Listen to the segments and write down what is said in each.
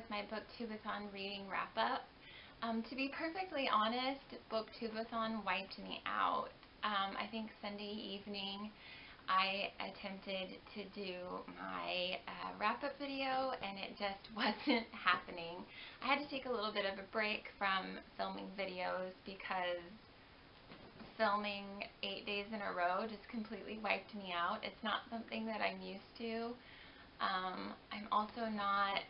with my BookTube-A-Thon reading wrap-up. To be perfectly honest, BookTube-A-Thon wiped me out. I think Sunday evening I attempted to do my wrap-up video and it just wasn't happening. I had to take a little bit of a break from filming videos because filming 8 days in a row just completely wiped me out. It's not something that I'm used to. I'm also not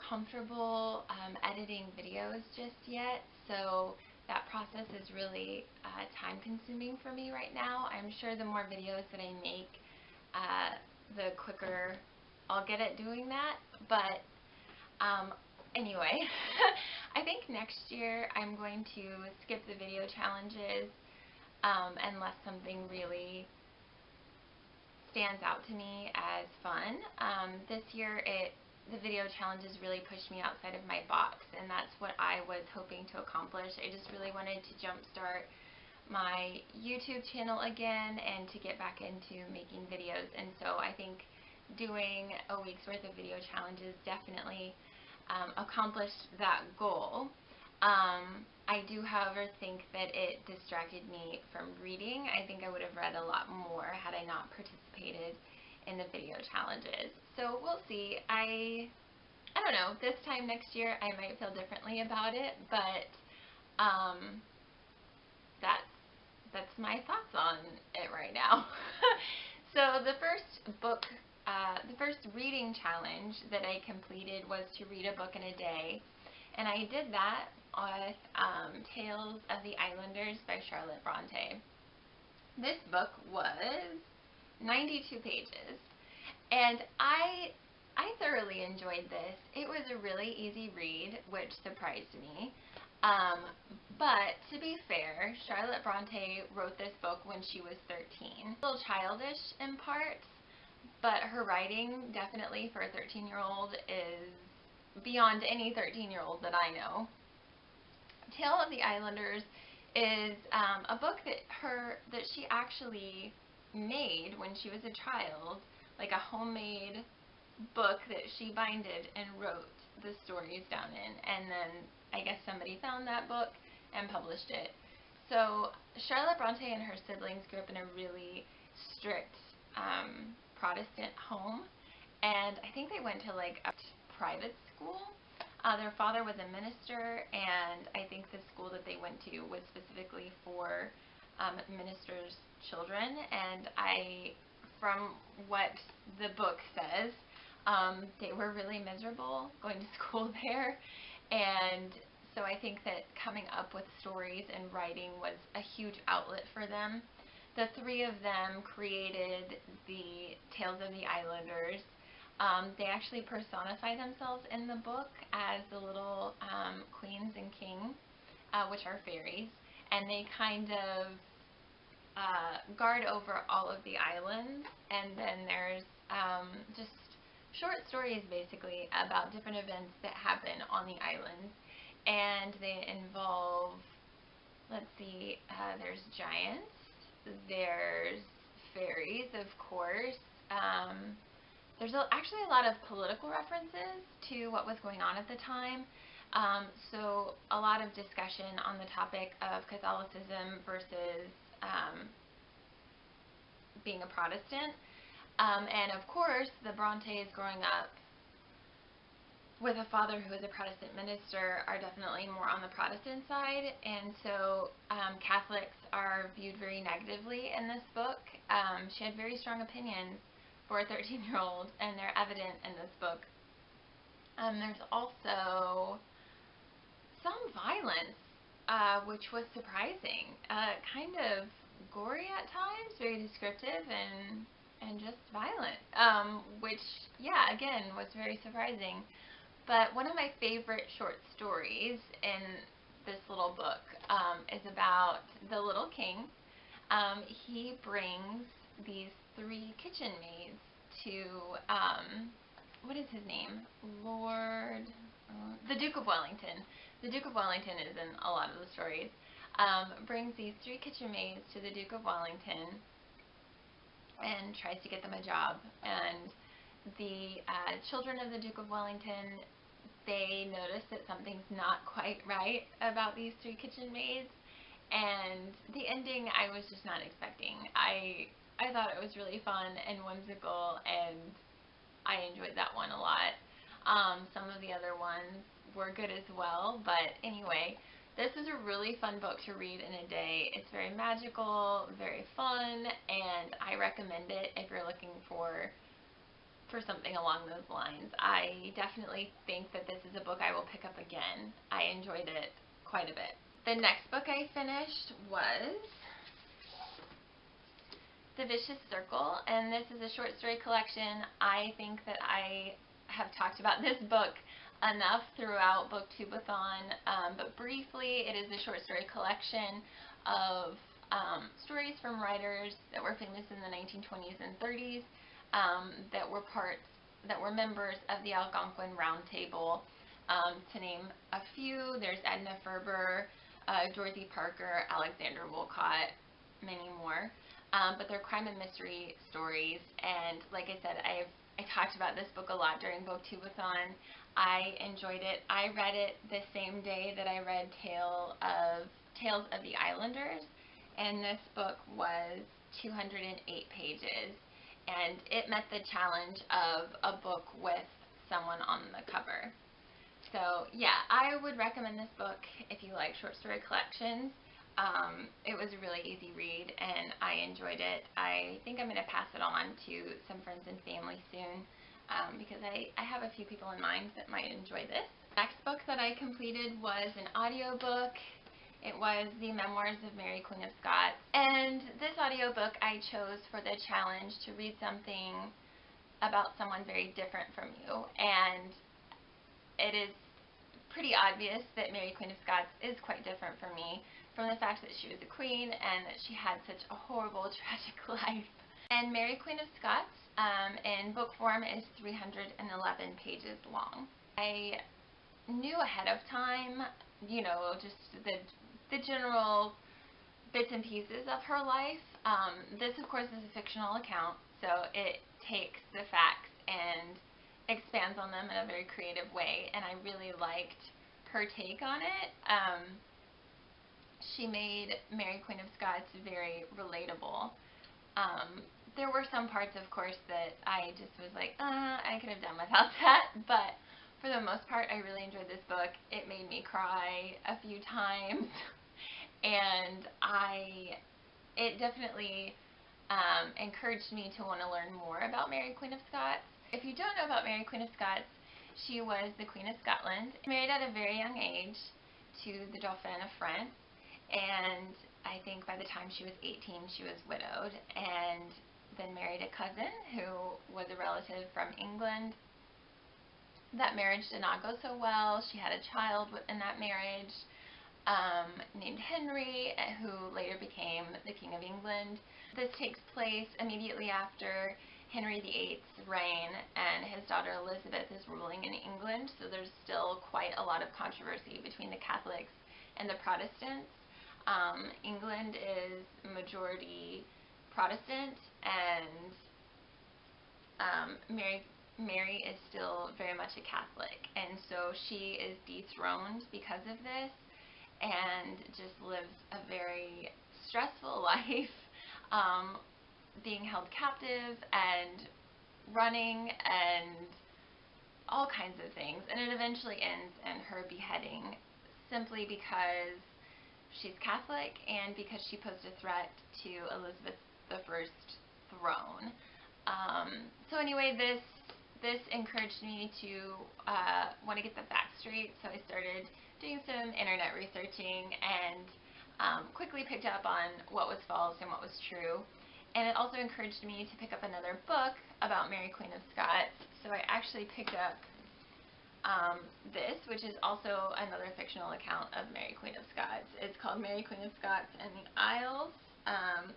comfortable editing videos just yet, so that process is really time consuming for me right now. I'm sure the more videos that I make, the quicker I'll get at doing that, but anyway, I think next year I'm going to skip the video challenges unless something really stands out to me as fun. This year the video challenges really pushed me outside of my box, and that's what I was hoping to accomplish. I just really wanted to jumpstart my YouTube channel again and to get back into making videos, and so I think doing a week's worth of video challenges definitely accomplished that goal. I do, however, think that it distracted me from reading. I think I would have read a lot more had I not participated in the video challenges. So we'll see. I don't know. This time next year I might feel differently about it, but that's my thoughts on it right now. So the first reading challenge that I completed was to read a book in a day, and I did that with Tales of the Islanders by Charlotte Bronte. This book was 92 pages, and I thoroughly enjoyed this. It was a really easy read, which surprised me. But to be fair, Charlotte Bronte wrote this book when she was 13. A little childish in parts, but her writing definitely for a 13-year-old is beyond any 13-year-old that I know. Tale of the Islanders is a book that she actually made when she was a child, like a homemade book that she binded and wrote the stories down in, and then I guess somebody found that book and published it. So Charlotte Bronte and her siblings grew up in a really strict Protestant home, and I think they went to like a private school. Their father was a minister, and I think the school that they went to was specifically for ministers' children, and from what the book says, they were really miserable going to school there, and so I think that coming up with stories and writing was a huge outlet for them. The three of them created the Tales of the Islanders. They actually personify themselves in the book as the little queens and kings, which are fairies, and they kind of guard over all of the islands, and then there's just short stories basically about different events that happen on the islands, and they involve, let's see, there's giants, there's fairies, of course. There's actually a lot of political references to what was going on at the time. So a lot of discussion on the topic of Catholicism versus being a Protestant. And of course, the Brontes growing up with a father who is a Protestant minister are definitely more on the Protestant side, and so Catholics are viewed very negatively in this book. She had very strong opinions for a 13-year-old, and they're evident in this book. There's also some violence, which was surprising. Kind of gory at times, very descriptive and just violent, which, yeah, again, was very surprising. But one of my favorite short stories in this little book is about the little king. He brings these 3 kitchen maids to, what is his name? The Duke of Wellington. The Duke of Wellington is in a lot of the stories. Brings these 3 kitchen maids to the Duke of Wellington and tries to get them a job. And the children of the Duke of Wellington, they notice that something's not quite right about these three kitchen maids, and the ending I was just not expecting. I thought it was really fun and whimsical, and I enjoyed that one a lot. Some of the other ones were good as well, but anyway, this is a really fun book to read in a day. It's very magical, very fun, and I recommend it if you're looking for something along those lines. I definitely think that this is a book I will pick up again. I enjoyed it quite a bit. The next book I finished was The Vicious Circle, and this is a short story collection. I think that I have talked about this book enough throughout BookTube-A-Thon, but briefly, it is a short story collection of stories from writers that were famous in the 1920s and 30s, that were members of the Algonquin Round Table. To name a few, there's Edna Ferber, Dorothy Parker, Alexander Woollcott, many more. But they're crime and mystery stories, and like I said, I talked about this book a lot during BookTube-A-Thon. I enjoyed it. I read it the same day that I read Tales of the Islanders, and this book was 208 pages, and it met the challenge of a book with someone on the cover. So yeah, I would recommend this book if you like short story collections. It was a really easy read, and I enjoyed it. I think I'm going to pass it on to some friends and family soon, because I have a few people in mind that might enjoy this. Next book that I completed was an audiobook. It was The Memoirs of Mary, Queen of Scots, and this audiobook I chose for the challenge to read something about someone very different from you, and it is pretty obvious that Mary, Queen of Scots is quite different from me, from the fact that she was a queen and that she had such a horrible, tragic life. And Mary, Queen of Scots, in book form, is 311 pages long. I knew ahead of time, you know, just the general bits and pieces of her life. This, of course, is a fictional account, so it takes the facts and expands on them in a very creative way, and I really liked her take on it. She made Mary, Queen of Scots very relatable. There were some parts, of course, that I just was like, I could have done without that, but for the most part, I really enjoyed this book. It made me cry a few times, and it definitely encouraged me to want to learn more about Mary, Queen of Scots. If you don't know about Mary, Queen of Scots, she was the Queen of Scotland, married at a very young age to the Dauphin of France, and I think by the time she was 18 she was widowed, and then married a cousin who was a relative from England. That marriage did not go so well. She had a child in that marriage named Henry, who later became the King of England. This takes place immediately after Henry VIII's reign, and his daughter Elizabeth is ruling in England, so there's still quite a lot of controversy between the Catholics and the Protestants. England is majority Protestant, and Mary is still very much a Catholic, and so she is dethroned because of this, and just lives a very stressful life, being held captive and running and all kinds of things, and it eventually ends in her beheading, simply because she's Catholic and because she posed a threat to Elizabeth I's throne. So anyway, this encouraged me to want to get the facts straight, so I started doing some internet researching and quickly picked up on what was false and what was true. And it also encouraged me to pick up another book about Mary, Queen of Scots, so I actually picked up this, which is also another fictional account of Mary, Queen of Scots. It's called Mary, Queen of Scots and the Isles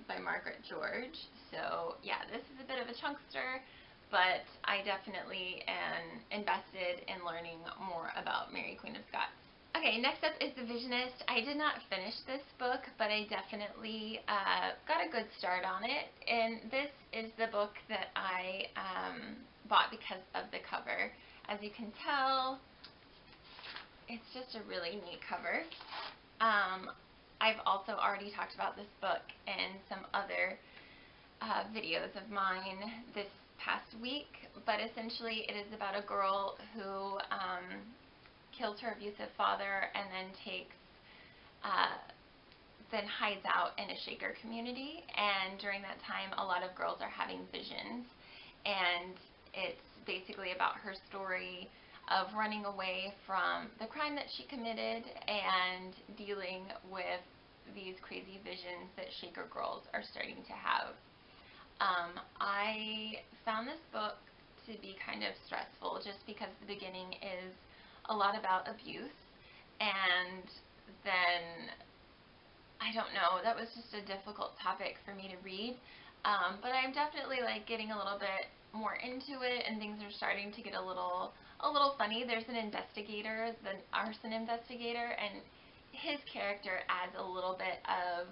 by Margaret George. So yeah, this is a bit of a chunkster, but I definitely am invested in learning more about Mary, Queen of Scots. Okay, next up is The Visionist. I did not finish this book, but I definitely got a good start on it, and this is the book that I bought because of the cover. As you can tell, it's just a really neat cover. I've also already talked about this book in some other videos of mine this past week, but essentially it is about a girl who kills her abusive father and then hides out in a Shaker community, and during that time a lot of girls are having visions, and it's basically about her story of running away from the crime that she committed and dealing with these crazy visions that Shaker girls are starting to have. I found this book to be kind of stressful just because the beginning is a lot about abuse, and then, I don't know, that was just a difficult topic for me to read, but I'm definitely like getting a little bit more into it, and things are starting to get a little funny. There's an investigator, the arson investigator, and his character adds a little bit of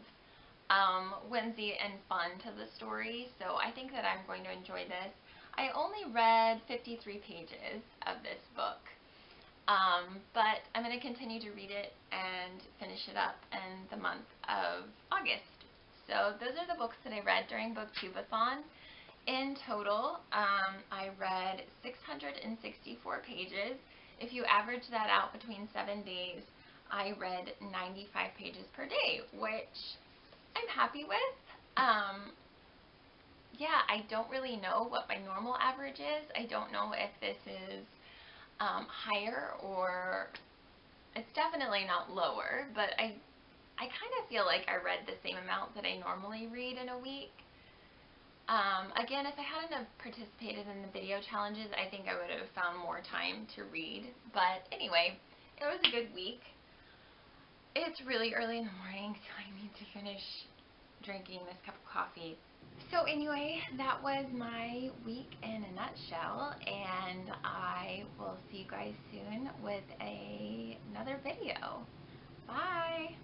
whimsy and fun to the story, so I think that I'm going to enjoy this. I only read 53 pages of this book, but I'm going to continue to read it and finish it up in the month of August. So those are the books that I read during BookTube-A-Thon. In total, I read 664 pages. If you average that out between 7 days, I read 95 pages per day, which I'm happy with. Yeah, I don't really know what my normal average is. I don't know if this is higher, or it's definitely not lower, but I kind of feel like I read the same amount that I normally read in a week. Again, if I hadn't have participated in the video challenges, I think I would have found more time to read. But anyway, it was a good week. It's really early in the morning, so I need to finish drinking this cup of coffee. So anyway, that was my week in a nutshell, and I will see you guys soon with another video. Bye!